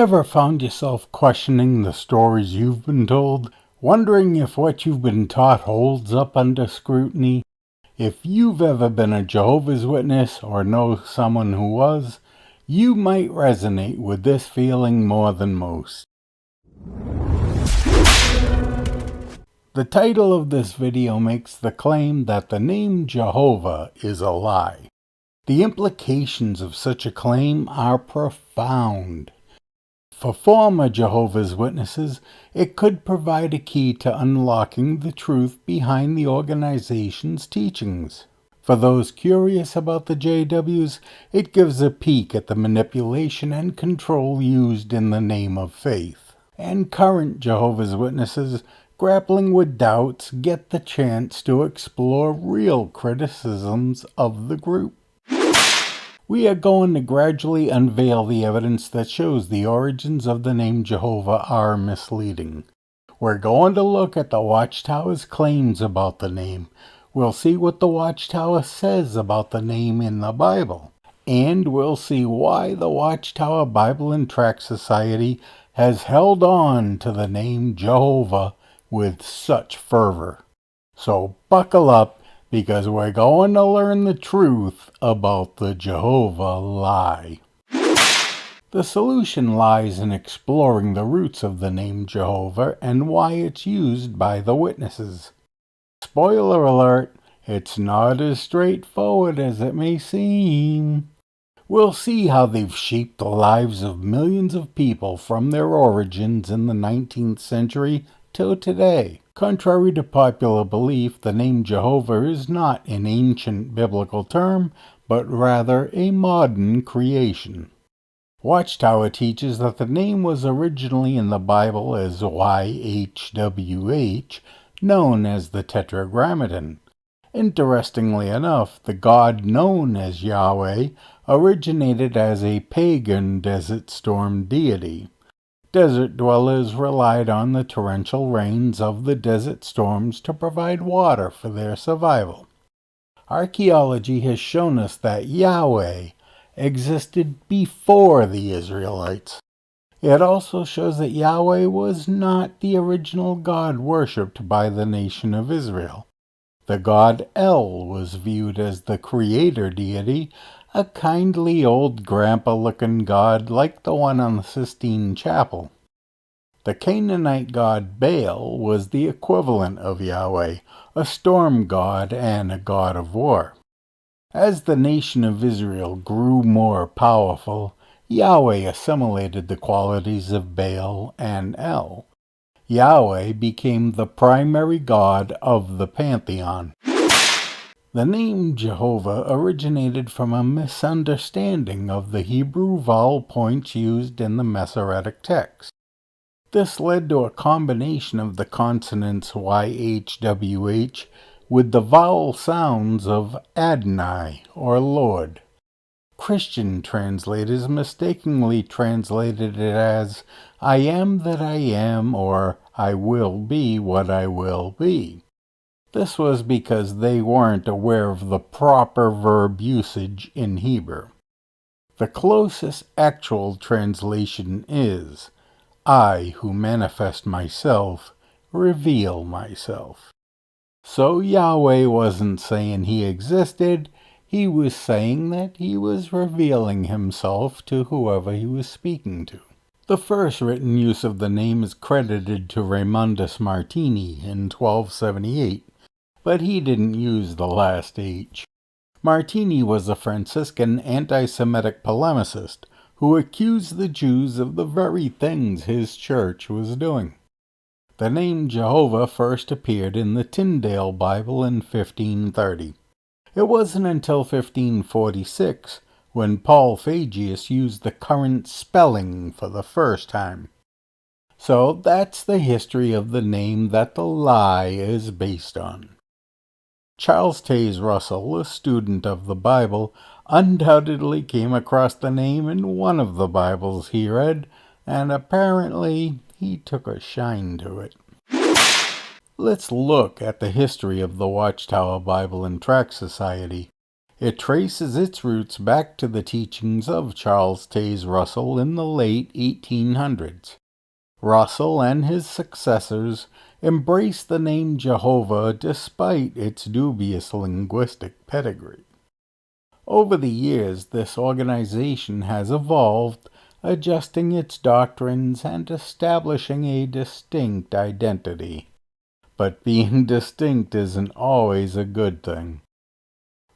ever found yourself questioning the stories you've been told, wondering if what you've been taught holds up under scrutiny? If you've ever been a Jehovah's Witness or know someone who was, you might resonate with this feeling more than most. The title of this video makes the claim that the name Jehovah is a lie. The implications of such a claim are profound. For former Jehovah's Witnesses, it could provide a key to unlocking the truth behind the organization's teachings. For those curious about the JWs, it gives a peek at the manipulation and control used in the name of faith. And current Jehovah's Witnesses, grappling with doubts, get the chance to explore real criticisms of the group. We are going to gradually unveil the evidence that shows the origins of the name Jehovah are misleading. We're going to look at the Watchtower's claims about the name. We'll see what the Watchtower says about the name in the Bible. And we'll see why the Watchtower Bible Tract Society has held on to the name Jehovah with such fervor. So buckle up, because we're going to learn the truth about the Jehovah Lie. The solution lies in exploring the roots of the name Jehovah and why it's used by the witnesses. Spoiler alert, it's not as straightforward as it may seem. We'll see how they've shaped the lives of millions of people from their origins in the 19th century till today. Contrary to popular belief, the name Jehovah is not an ancient biblical term, but rather a modern creation. Watchtower teaches that the name was originally in the Bible as YHWH, known as the Tetragrammaton. Interestingly enough, the god known as Yahweh originated as a pagan desert storm deity. Desert dwellers relied on the torrential rains of the desert storms to provide water for their survival. Archaeology has shown us that Yahweh existed before the Israelites. It also shows that Yahweh was not the original God worshipped by the nation of Israel. The god El was viewed as the creator deity, a kindly old grandpa-looking god like the one on the Sistine Chapel. The Canaanite god Baal was the equivalent of Yahweh, a storm god and a god of war. As the nation of Israel grew more powerful, Yahweh assimilated the qualities of Baal and El. Yahweh became the primary god of the pantheon. The name Jehovah originated from a misunderstanding of the Hebrew vowel points used in the Masoretic text. This led to a combination of the consonants YHWH with the vowel sounds of Adonai or Lord. Christian translators mistakenly translated it as I am that I am or I will be what I will be. This was because they weren't aware of the proper verb usage in Hebrew. The closest actual translation is, I who manifest myself, reveal myself. So Yahweh wasn't saying he existed, he was saying that he was revealing himself to whoever he was speaking to. The first written use of the name is credited to Raymondus Martini in 1278. But he didn't use the last H. Martini was a Franciscan anti-Semitic polemicist who accused the Jews of the very things his church was doing. The name Jehovah first appeared in the Tyndale Bible in 1530. It wasn't until 1546 when Paul Fagius used the current spelling for the first time. So that's the history of the name that the lie is based on. Charles Taze Russell, a student of the Bible, undoubtedly came across the name in one of the Bibles he read, and apparently he took a shine to it. Let's look at the history of the Watchtower Bible Tract Society. It traces its roots back to the teachings of Charles Taze Russell in the late 1800s. Russell and his successors embraced the name Jehovah despite its dubious linguistic pedigree. Over the years, this organization has evolved, adjusting its doctrines and establishing a distinct identity. But being distinct isn't always a good thing.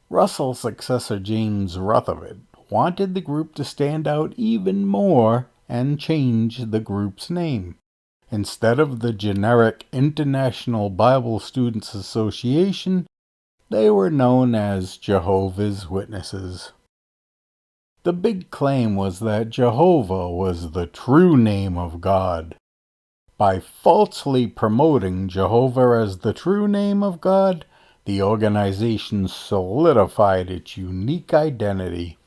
Russell's successor James Rutherford wanted the group to stand out even more and change the group's name. Instead of the generic International Bible Students Association, they were known as Jehovah's Witnesses. The big claim was that Jehovah was the true name of God. By falsely promoting Jehovah as the true name of God, the organization solidified its unique identity.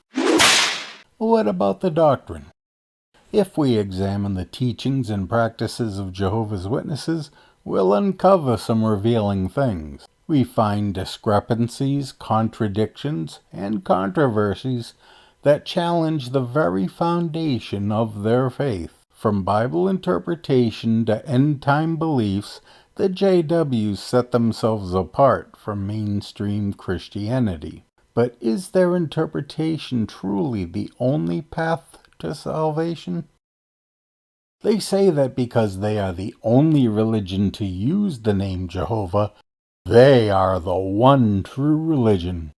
What about the doctrine? If we examine the teachings and practices of Jehovah's Witnesses, we'll uncover some revealing things. We find discrepancies, contradictions, and controversies that challenge the very foundation of their faith. From Bible interpretation to end-time beliefs, the JWs set themselves apart from mainstream Christianity. But is their interpretation truly the only path to salvation? They say that because they are the only religion to use the name Jehovah, they are the one true religion.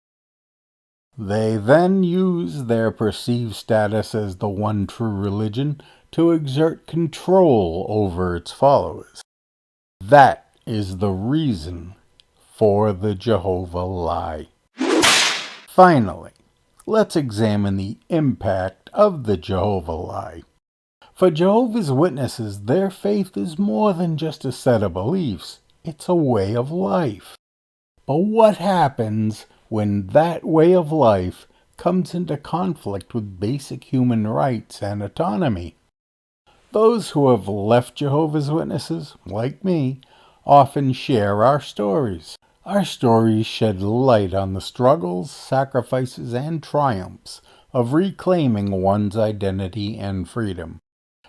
They then use their perceived status as the one true religion to exert control over its followers. That is the reason for the Jehovah Lie. Finally, let's examine the impact of the Jehovah Lie. For Jehovah's Witnesses, their faith is more than just a set of beliefs. It's a way of life. But what happens when that way of life comes into conflict with basic human rights and autonomy? Those who have left Jehovah's Witnesses, like me, often share our stories. Our stories shed light on the struggles, sacrifices, and triumphs of reclaiming one's identity and freedom.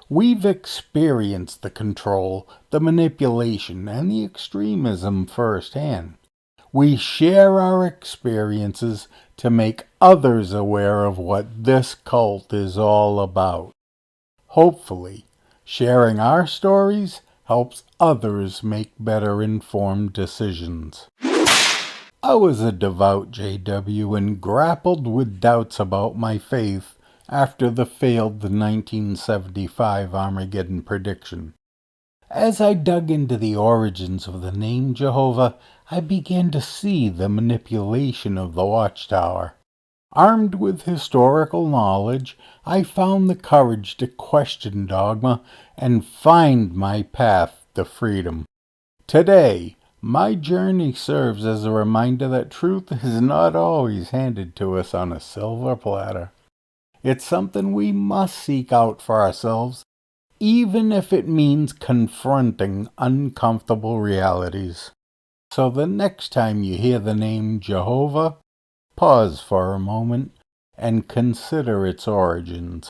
We've experienced the control, the manipulation, and the extremism firsthand. We share our experiences to make others aware of what this cult is all about. Hopefully, sharing our stories helps others make better informed decisions. I was a devout JW and grappled with doubts about my faith after the failed 1975 Armageddon prediction. As I dug into the origins of the name Jehovah, I began to see the manipulation of the Watchtower. Armed with historical knowledge, I found the courage to question dogma and find my path to freedom. Today, my journey serves as a reminder that truth is not always handed to us on a silver platter. It's something we must seek out for ourselves, even if it means confronting uncomfortable realities. So the next time you hear the name Jehovah, pause for a moment and consider its origins.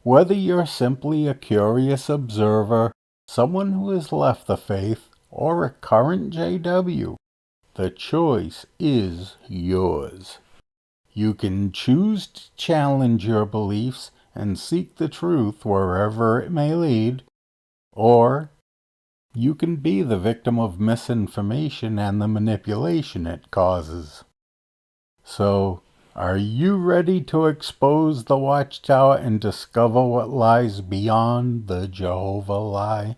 Whether you're simply a curious observer, someone who has left the faith, or a current JW, the choice is yours. You can choose to challenge your beliefs and seek the truth wherever it may lead, or you can be the victim of misinformation and the manipulation it causes. So, are you ready to expose the Watchtower and discover what lies beyond the Jehovah Lie?